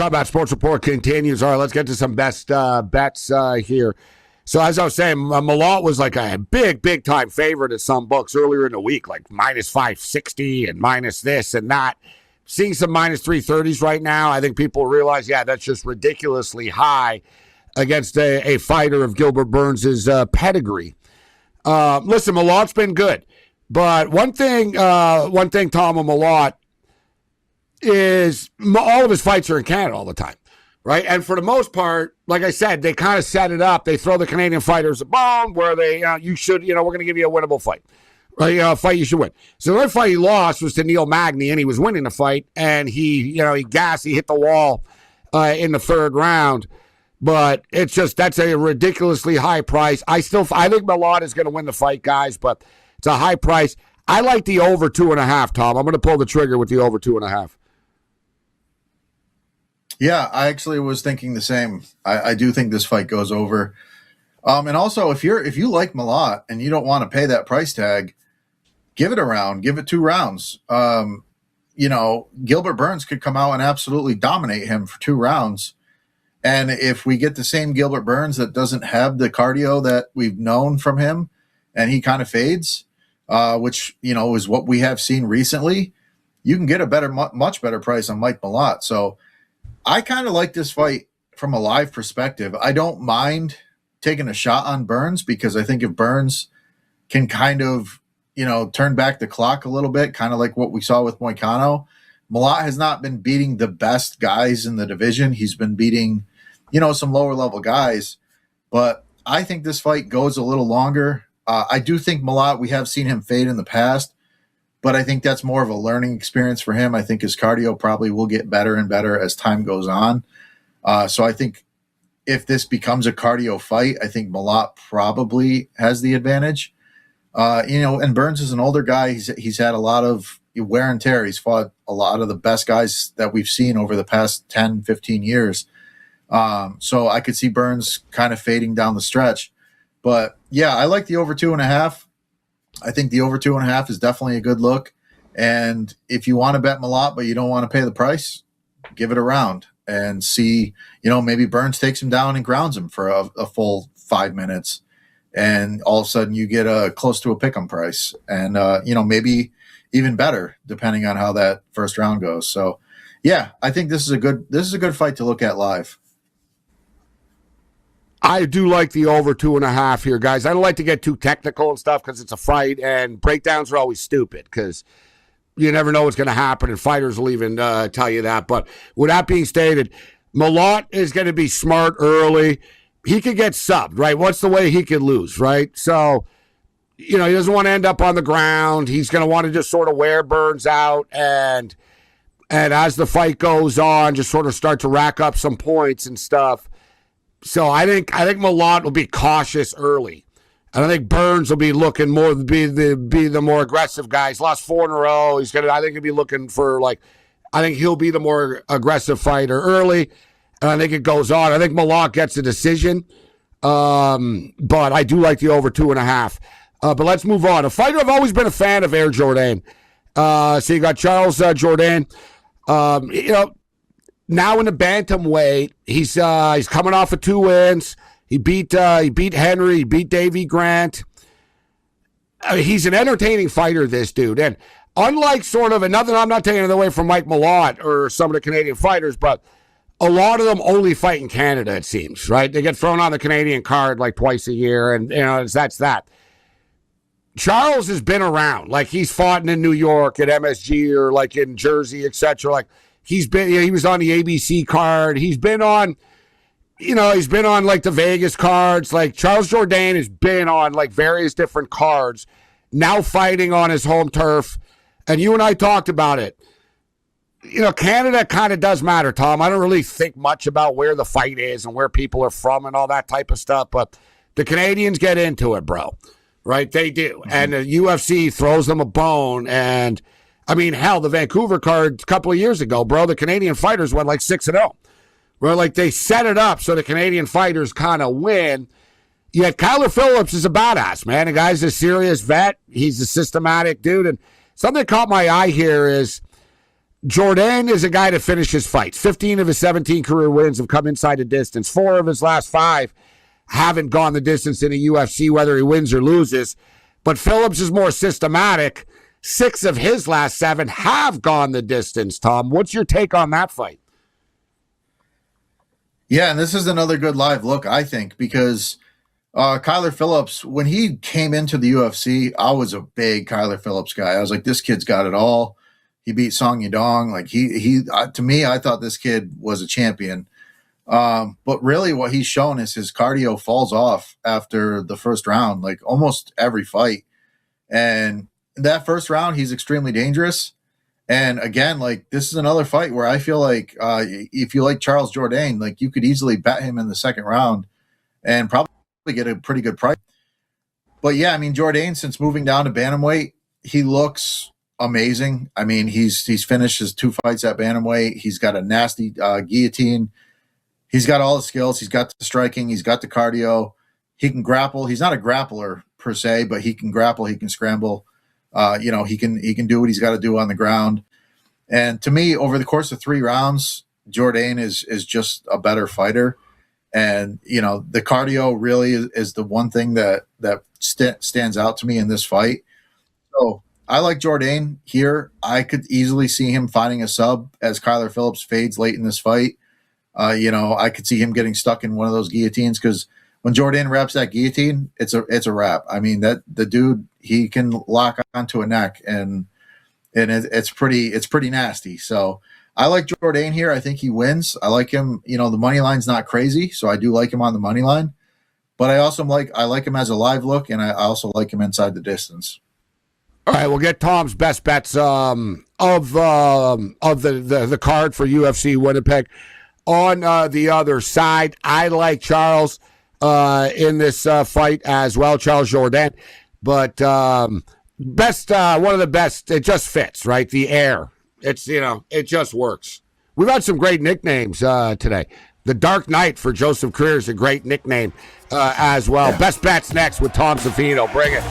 Combat Sports Report continues. All right, let's get to some best bets here. So as I was saying, Malott was like a big time favorite at some books earlier in the week, like minus 560 and minus this and that. Seeing some minus 330s right now. I think people realize, yeah, that's just ridiculously high against a fighter of Gilbert Burns' pedigree. Listen, Malott's been good, but one thing, Tom, with Malott is all of his fights are in Canada all the time, right? And for the most part, like I said, they kind of set it up. They throw the Canadian fighters a bone where they, you should, we're going to give you a winnable fight, right? A fight you should win. So the only fight he lost was to Neil Magny, and he was winning the fight, and he hit the wall in the third round. But it's just, that's a ridiculously high price. I think Malott is going to win the fight, guys, but it's a high price. I like the over 2.5, Tom. I'm going to pull the trigger with the over 2.5. Yeah, I actually was thinking the same. I do think this fight goes over. And also, if you like Malott and you don't want to pay that price tag, give it a round. Give it 2 rounds. Gilbert Burns could come out and absolutely dominate him for 2 rounds. And if we get the same Gilbert Burns that doesn't have the cardio that we've known from him, and he kind of fades, which, is what we have seen recently, you can get a much better price on Mike Malott. So I kind of like this fight from a live perspective. I don't mind taking a shot on Burns, because I think if Burns can kind of, turn back the clock a little bit, kind of like what we saw with Moicano. Malott has not been beating the best guys in the division. He's been beating, some lower level guys, but I think this fight goes a little longer. I do think Malott, we have seen him fade in the past, but I think that's more of a learning experience for him. I think his cardio probably will get better and better as time goes on. So I think if this becomes a cardio fight, I think Malott probably has the advantage. And Burns is an older guy. He's had a lot of wear and tear. He's fought a lot of the best guys that we've seen over the past 10, 15 years. So I could see Burns kind of fading down the stretch. But yeah, I like the over 2.5. I think the over 2.5 is definitely a good look. And if you want to bet Malott, but you don't want to pay the price, give it a round and see, maybe Burns takes him down and grounds him for a full 5 minutes. And all of a sudden you get close to a pick'em price, and, maybe even better depending on how that first round goes. So yeah, I think this is a good fight to look at live. I do like the over 2.5 here, guys. I don't like to get too technical and stuff because it's a fight, and breakdowns are always stupid because you never know what's going to happen, and fighters will even tell you that. But with that being stated, Malott is going to be smart early. He could get subbed, right? What's the way he could lose, right? So, he doesn't want to end up on the ground. He's going to want to just sort of wear Burns out, and as the fight goes on, just sort of start to rack up some points and stuff. So I think Malott will be cautious early. And I think Burns will be looking more to be the more aggressive guy. He's lost 4 in a row. I think he'll be looking for I think he'll be the more aggressive fighter early. And I think it goes on. I think Malott gets a decision. But I do like the over 2.5. But let's move on. A fighter I've always been a fan of, Jourdain. So you got Charles Jourdain. Now in the bantamweight, he's coming off of 2 wins. He beat Henry. He beat Davey Grant. He's an entertaining fighter, this dude. And unlike I'm not taking it away from Mike Malott or some of the Canadian fighters, but a lot of them only fight in Canada, it seems, right? They get thrown on the Canadian card like twice a year, and that's that. Charles has been around. He's fought in New York at MSG or in Jersey, etc. He was on the ABC card. He's been on, the Vegas cards. Charles Jourdain has been on various different cards, now fighting on his home turf. And you and I talked about it. Canada kind of does matter, Tom. I don't really think much about where the fight is and where people are from and all that type of stuff, but the Canadians get into it, bro. Right? They do. Mm-hmm. And the UFC throws them a bone. And the Vancouver card a couple of years ago, bro, the Canadian fighters went 6-0. Where they set it up so the Canadian fighters kind of win. Yet Kyler Phillips is a badass, man. The guy's a serious vet. He's a systematic dude. And something that caught my eye here is Jourdain is a guy to finish his fights. 15 of his 17 career wins have come inside the distance. 4 of his last 5 haven't gone the distance in the UFC, whether he wins or loses. But Phillips is more systematic. 6 of his last 7 have gone the distance, Tom. What's your take on that fight? Yeah, and this is another good live look, I think, because Kyler Phillips, when he came into the UFC, I was a big Kyler Phillips guy. I was like, this kid's got it all. He beat Song Yadong. Like to me, I thought this kid was a champion. But really what he's shown is his cardio falls off after the first round, like almost every fight. And that first round, he's extremely dangerous. And again, like this is another fight where I feel like if you like Charles Jourdain, like you could easily bet him in the second round and probably get a pretty good price. But yeah, I mean, Jourdain, since moving down to bantamweight, he looks amazing. I mean, he's finished his 2 fights at bantamweight. He's got a nasty guillotine. He's got all the skills. He's got the striking. He's got the cardio. He can grapple. He's not a grappler per se, but he can grapple. He can scramble. He can do what he's got to do on the ground. And to me, over the course of 3 rounds, Jourdain is just a better fighter. And, the cardio really is the one thing that stands out to me in this fight. So I like Jourdain here. I could easily see him finding a sub as Kyler Phillips fades late in this fight. I could see him getting stuck in one of those guillotines because when Jourdain wraps that guillotine, it's a wrap. I mean, that the dude, he can lock onto a neck and it's pretty nasty. So I like Jourdain here. I think he wins. I like him. The money line's not crazy, so I do like him on the money line. But I like him as a live look, and I also like him inside the distance. All right, we'll get Tom's best bets of the card for UFC Winnipeg. On the other side, I like Charles in this fight as well, Charles Jourdain. But one of the best, it just fits, right? The air. It's, it just works. We've had some great nicknames today. The Dark Knight for Joseph Creer is a great nickname as well. Yeah. Best bets next with Tom Zeffino. Bring it.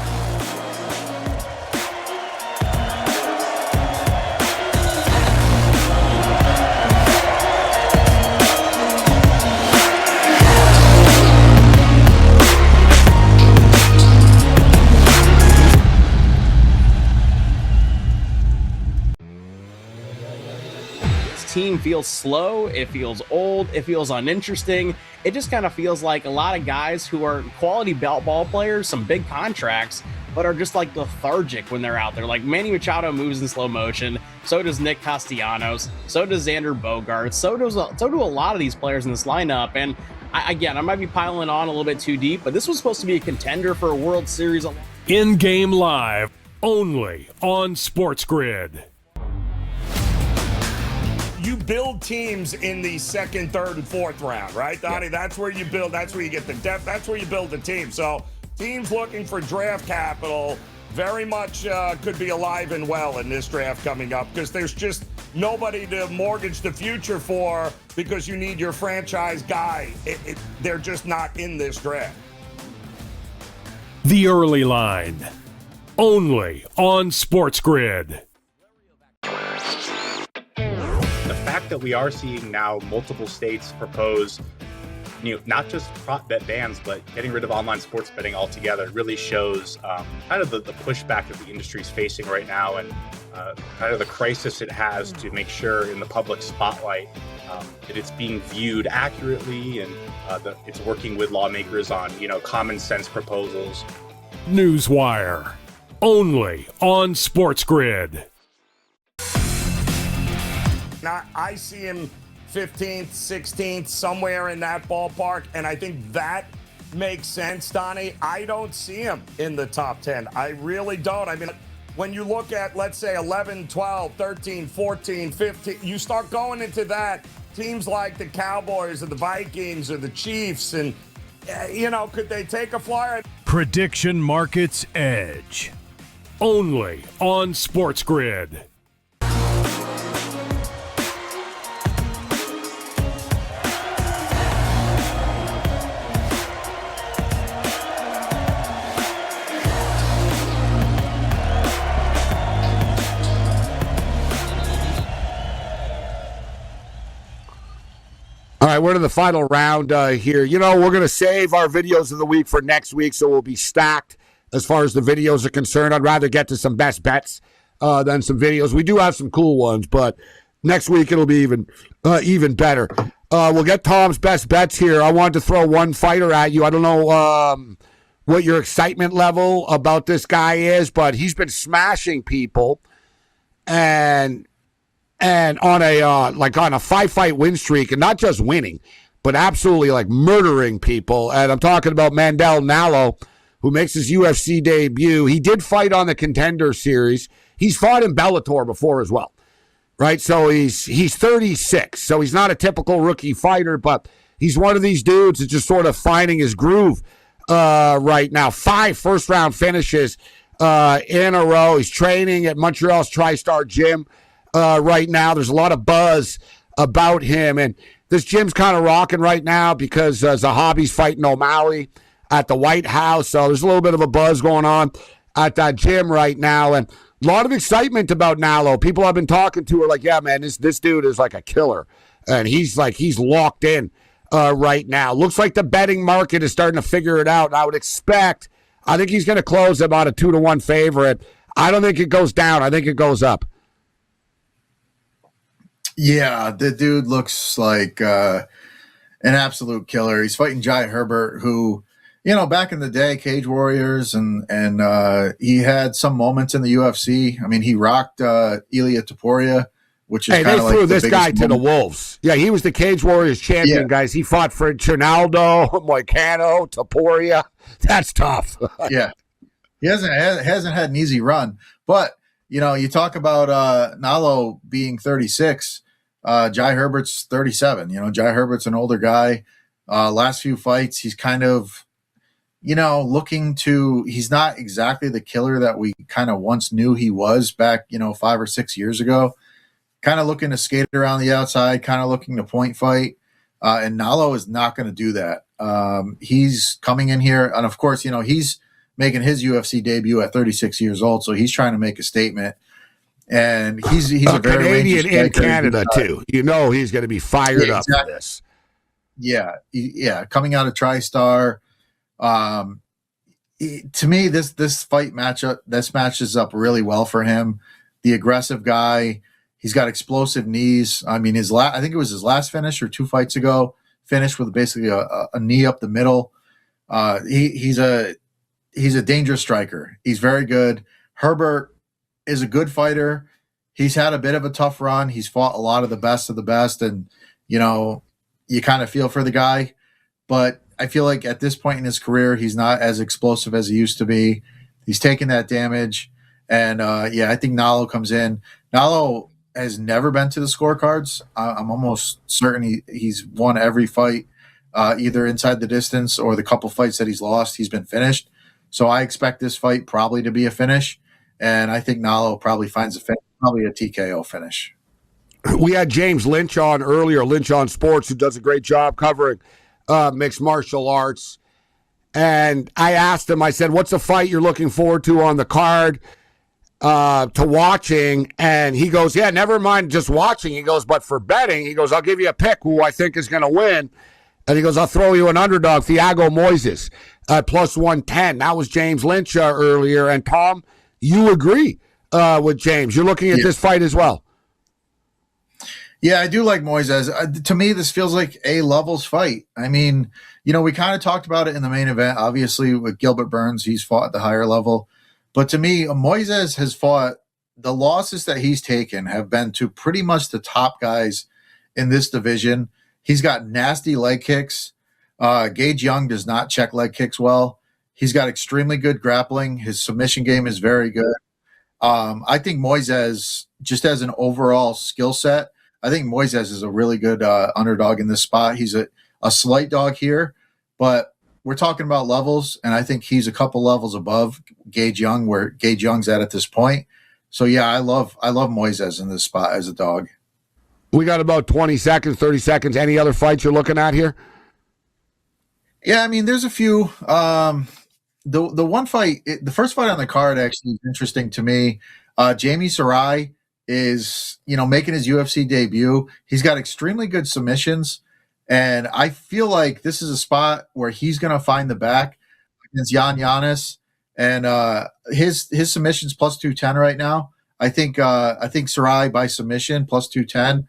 Team feels slow, it feels old, it feels uninteresting. It just kind of feels like a lot of guys who are quality ball players, some big contracts, but are just like lethargic when they're out there. Like Manny Machado moves in slow motion, so does Nick Castellanos, so does Xander Bogaerts, so do a lot of these players in this lineup. And I might be piling on a little bit too deep, but this was supposed to be a contender for a World Series. In-game live, only on SportsGrid. You build teams in the second, third, and fourth round, right, Donnie? Yeah. That's where you build. That's where you get the depth. That's where you build the team. So teams looking for draft capital very much could be alive and well in this draft coming up because there's just nobody to mortgage the future for because you need your franchise guy. They're just not in this draft. The early line, only on SportsGrid. The fact that we are seeing now multiple states propose, not just prop bet bans, but getting rid of online sports betting altogether really shows kind of the pushback that the industry is facing right now and kind of the crisis it has to make sure in the public spotlight that it's being viewed accurately and that it's working with lawmakers on, common sense proposals. Newswire, only on SportsGrid. Now, I see him 15th, 16th, somewhere in that ballpark, and I think that makes sense, Donnie. I don't see him in the top 10. I really don't. I mean, when you look at, let's say, 11, 12, 13, 14, 15, you start going into that, teams like the Cowboys or the Vikings or the Chiefs, and, could they take a flyer? Prediction Markets Edge, only on SportsGrid. All right, we're to the final round here. You know, we're going to save our videos of the week for next week, so we'll be stacked as far as the videos are concerned. I'd rather get to some best bets than some videos. We do have some cool ones, but next week it'll be even better. We'll get Tom's best bets here. I wanted to throw one fighter at you. I don't know what your excitement level about this guy is, but he's been smashing people, and on a on a 5-fight win streak, and not just winning, but absolutely like murdering people. And I'm talking about Mandel Malott, who makes his UFC debut. He did fight on the Contender Series. He's fought in Bellator before as well, right? So he's 36, so he's not a typical rookie fighter, but he's one of these dudes that's just sort of finding his groove right now. 5 first-round finishes in a row. He's training at Montreal's TriStar Gym right now. There's a lot of buzz about him, and this gym's kind of rocking right now because Zahabi's fighting O'Malley at the White House, so there's a little bit of a buzz going on at that gym right now, and a lot of excitement about Malott. People I've been talking to are like, yeah, man, this dude is like a killer, and he's locked in right now. Looks like the betting market is starting to figure it out, and I think he's going to close about a 2-1 favorite. I don't think it goes down. I think it goes up. Yeah, the dude looks like an absolute killer. He's fighting Jai Herbert, who, you know, back in the day, Cage Warriors, and he had some moments in the UFC. I mean, he rocked Ilia Topuria, which is they like threw this guy to the wolves. Yeah, he was the Cage Warriors champion, guys. He fought for Trinaldo, Moicano, Topuria. That's tough. Yeah, he hasn't had an easy run, but you know, you talk about Nalo being 36. Jai Herbert's 37. You know, Jai Herbert's an older guy. Last few fights, he's kind of, you know, he's not exactly the killer that we kind of once knew he was back, 5 or 6 years ago. Kind of looking to skate around the outside, kind of looking to point fight. And Nalo is not going to do that. He's coming in here, and of course, he's making his UFC debut at 36 years old, so he's trying to make a statement. And he's a very Canadian in Canada too. He's going to be fired up for this. Yeah, coming out of TriStar. To me, this fight matches up really well for him. The aggressive guy. He's got explosive knees. I mean, I think it was his last finish or 2 fights ago, finished with basically a knee up the middle. He's a dangerous striker. He's very good. Herbert is a good fighter. He's had a bit of a tough run. He's fought a lot of the best, and you kind of feel for the guy. But I feel like at this point in his career, he's not as explosive as he used to be. He's taking that damage, and I think Nalo comes in. Nalo has never been to the scorecards. I'm almost certain he's won every fight, either inside the distance or the couple fights that he's lost, he's been finished. So I expect this fight probably to be a finish, and I think Nalo probably finds a finish, probably a TKO finish. We had James Lynch on earlier, Lynch on Sports, who does a great job covering mixed martial arts. And I asked him, I said, what's a fight you're looking forward to on the card to watching? And he goes, yeah, never mind just watching. He goes, but for betting, he goes, I'll give you a pick who I think is going to win. And he goes, I'll throw you an underdog, Thiago Moises, plus 110. That was James Lynch earlier. And Tom, you agree with James. You're looking at this fight as well. Yeah, I do like Moises. To me, this feels like a levels fight. I mean, we kind of talked about it in the main event. Obviously, with Gilbert Burns, he's fought at the higher level. But to me, Moises has fought, the losses that he's taken have been to pretty much the top guys in this division. He's got nasty leg kicks. Gage Young does not check leg kicks well. He's got extremely good grappling. His submission game is very good. I think Moises, just as an overall skill set, I think Moises is a really good underdog in this spot. He's a slight dog here, but we're talking about levels, and I think he's a couple levels above Gage Young, where Gage Young's at this point. So yeah, I love Moises in this spot as a dog. We got about 20 seconds, 30 seconds. Any other fights you're looking at here? Yeah, I mean, there's a few. The one fight, the first fight on the card actually is interesting to me. Jamie Sarai is, making his UFC debut. He's got extremely good submissions, And I feel like this is a spot where he's going to find the back against Giannis. And his submission's plus 210 right now. I think Sarai by submission plus 210.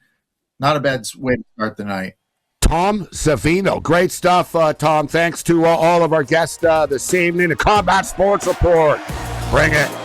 Not a bad way to start the night. Tom Zeffino. Great stuff, Tom. Thanks to all of our guests this evening. The Combat Sports Report. Bring it.